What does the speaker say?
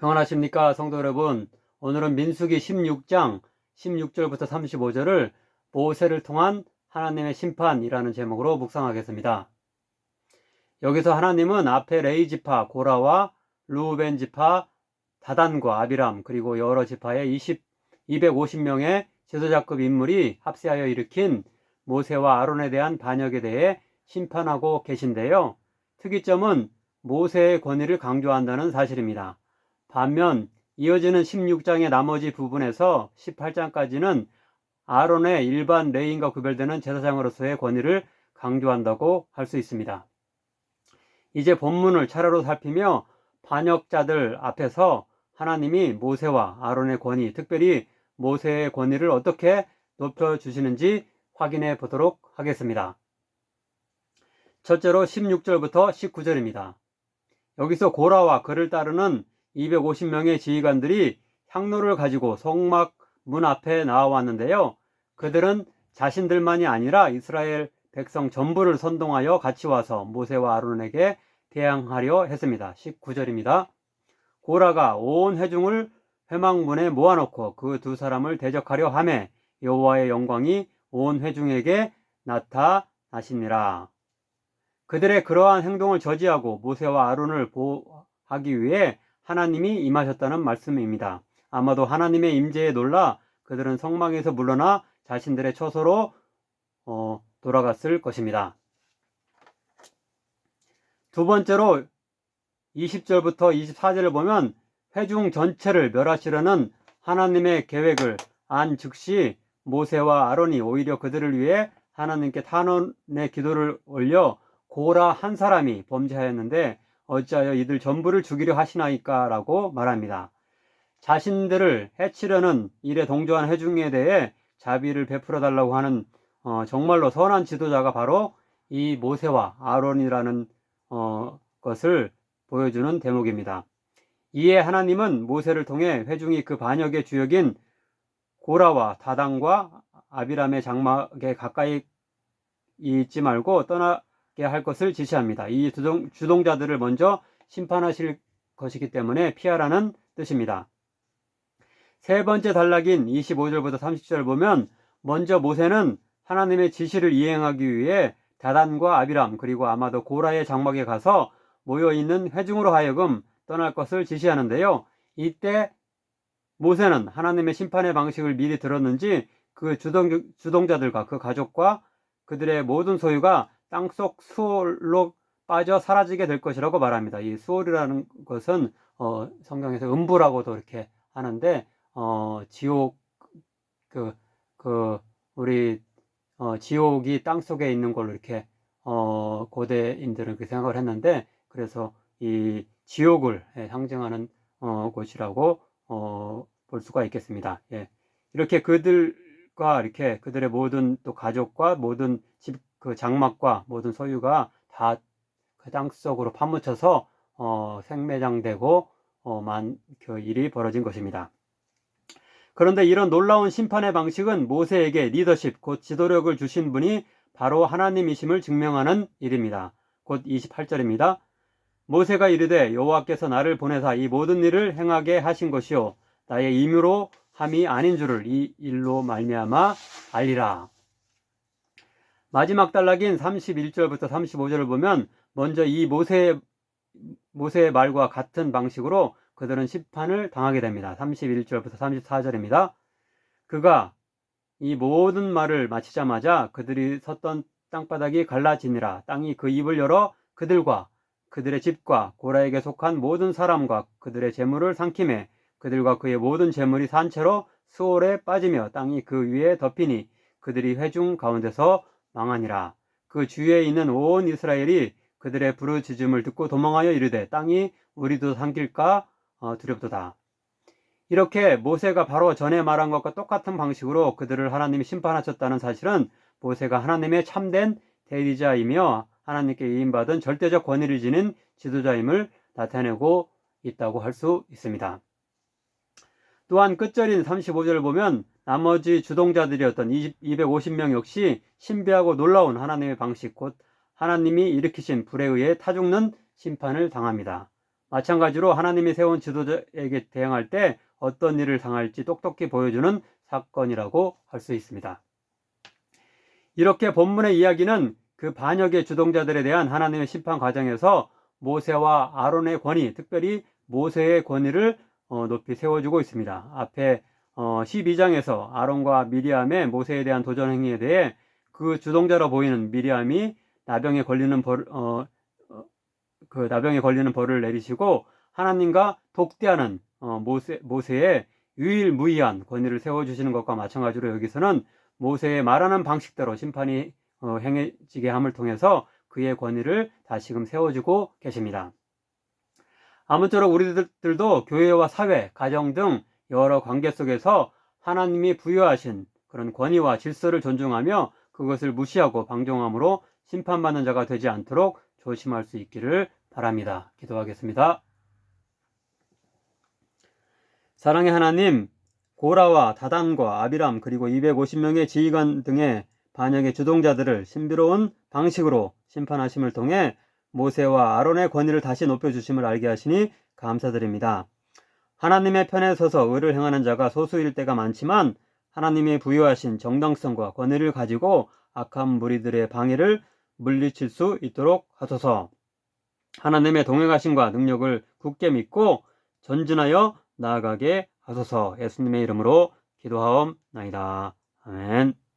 평안하십니까 성도 여러분. 오늘은 민수기 16장 16절부터 35절을 모세를 통한 하나님의 심판이라는 제목으로 묵상하겠습니다. 여기서 하나님은 앞에 레위 지파 고라와 르우벤 지파 다단과 아비람 그리고 여러 지파의 250명의 지도자급 인물이 합세하여 일으킨 모세와 아론에 대한 반역에 대해 심판하고 계신데요. 특이점은 모세의 권위를 강조한다는 사실입니다. 반면 이어지는 16장의 나머지 부분에서 18장까지는 아론의 일반 레위인과 구별되는 제사장으로서의 권위를 강조한다고 할 수 있습니다. 이제 본문을 차례로 살피며 반역자들 앞에서 하나님이 모세와 아론의 권위, 특별히 모세의 권위를 어떻게 높여주시는지 확인해 보도록 하겠습니다. 첫째로 16절부터 19절입니다. 여기서 고라와 그를 따르는 250명의 지휘관들이 향로를 가지고 성막 문 앞에 나와왔는데요. 그들은 자신들만이 아니라 이스라엘 백성 전부를 선동하여 같이 와서 모세와 아론에게 대항하려 했습니다. 19절입니다. 고라가 온 회중을 회막문에 모아놓고 그 두 사람을 대적하려 하매 여호와의 영광이 온 회중에게 나타나시니라. 그들의 그러한 행동을 저지하고 모세와 아론을 보호하기 위해 하나님이 임하셨다는 말씀입니다. 아마도 하나님의 임재에 놀라 그들은 성막에서 물러나 자신들의 처소로 돌아갔을 것입니다. 두 번째로 20절부터 24절을 보면 회중 전체를 멸하시려는 하나님의 계획을 안 즉시 모세와 아론이 오히려 그들을 위해 하나님께 탄원의 기도를 올려 고라 한 사람이 범죄하였는데 어찌하여 이들 전부를 죽이려 하시나이까 라고 말합니다. 자신들을 해치려는 일에 동조한 회중에 대해 자비를 베풀어 달라고 하는 정말로 선한 지도자가 바로 이 모세와 아론이라는 것을 보여주는 대목입니다. 이에 하나님은 모세를 통해 회중이 그 반역의 주역인 고라와 다단과 아비람의 장막에 가까이 있지 말고 떠나게 할 것을 지시합니다. 이 주동자들을 먼저 심판하실 것이기 때문에 피하라는 뜻입니다. 세 번째 단락인 25절부터 30절 보면 먼저 모세는 하나님의 지시를 이행하기 위해 다단과 아비람 그리고 아마도 고라의 장막에 가서 모여있는 회중으로 하여금 떠날 것을 지시하는데요. 이때 모세는 하나님의 심판의 방식을 미리 들었는지 그 주동자들과 그 가족과 그들의 모든 소유가 땅속 수올로 빠져 사라지게 될 것이라고 말합니다. 이 수올이라는 것은 성경에서 음부라고도 이렇게 하는데 지옥 우리 지옥이 땅속에 있는 걸로 이렇게 고대인들은 그렇게 생각을 했는데 그래서 이 지옥을 상징하는 곳이라고 볼 수가 있겠습니다. 예. 이렇게 그들과 이렇게 그들의 모든 또 가족과 모든 집 그 장막과 모든 소유가 다 그 땅속으로 파묻혀서 생매장되고 그 일이 벌어진 것입니다. 그런데 이런 놀라운 심판의 방식은 모세에게 리더십, 곧 지도력을 주신 분이 바로 하나님이심을 증명하는 일입니다. 곧 28절입니다. 모세가 이르되 여호와께서 나를 보내사 이 모든 일을 행하게 하신 것이요 나의 임의로 함이 아닌 줄을 이 일로 말미암아 알리라. 마지막 단락인 31절부터 35절을 보면 먼저 이 모세의 말과 같은 방식으로 그들은 심판을 당하게 됩니다. 31절부터 34절입니다. 그가 이 모든 말을 마치자마자 그들이 섰던 땅바닥이 갈라지니라. 땅이 그 입을 열어 그들과 그들의 집과 고라에게 속한 모든 사람과 그들의 재물을 삼키매 그들과 그의 모든 재물이 산채로 수올에 빠지며 땅이 그 위에 덮이니 그들이 회중 가운데서 망하니라. 그 주위에 있는 온 이스라엘이 그들의 부르짖음을 듣고 도망하여 이르되 땅이 우리도 삼킬까 두렵도다. 이렇게 모세가 바로 전에 말한 것과 똑같은 방식으로 그들을 하나님이 심판하셨다는 사실은 모세가 하나님의 참된 대리자이며 하나님께 위임받은 절대적 권위를 지닌 지도자임을 나타내고 있다고 할 수 있습니다. 또한 끝절인 35절을 보면 나머지 주동자들이었던 250명 역시 신비하고 놀라운 하나님의 방식, 곧 하나님이 일으키신 불에 의해 타죽는 심판을 당합니다. 마찬가지로 하나님이 세운 지도자에게 대항할 때 어떤 일을 당할지 똑똑히 보여주는 사건이라고 할 수 있습니다. 이렇게 본문의 이야기는 그 반역의 주동자들에 대한 하나님의 심판 과정에서 모세와 아론의 권위, 특별히 모세의 권위를 높이 세워주고 있습니다. 앞에 12장에서 아론과 미리암의 모세에 대한 도전 행위에 대해 그 주동자로 보이는 미리암이 나병에 걸리는 벌을 내리시고 하나님과 독대하는 모세의 유일무이한 권위를 세워주시는 것과 마찬가지로 여기서는 모세의 말하는 방식대로 심판이 행해지게 함을 통해서 그의 권위를 다시금 세워주고 계십니다. 아무쪼록 우리들도 교회와 사회, 가정 등 여러 관계 속에서 하나님이 부여하신 그런 권위와 질서를 존중하며 그것을 무시하고 방종함으로 심판받는 자가 되지 않도록 조심할 수 있기를 바랍니다. 기도하겠습니다. 사랑의 하나님, 고라와 다단과 아비람 그리고 250명의 지휘관 등의 반역의 주동자들을 신비로운 방식으로 심판하심을 통해 모세와 아론의 권위를 다시 높여주심을 알게 하시니 감사드립니다. 하나님의 편에 서서 의를 행하는 자가 소수일 때가 많지만 하나님이 부여하신 정당성과 권위를 가지고 악한 무리들의 방해를 물리칠 수 있도록 하소서. 하나님의 동행하심과 능력을 굳게 믿고 전진하여 나아가게 하소서. 예수님의 이름으로 기도하옵나이다. 아멘.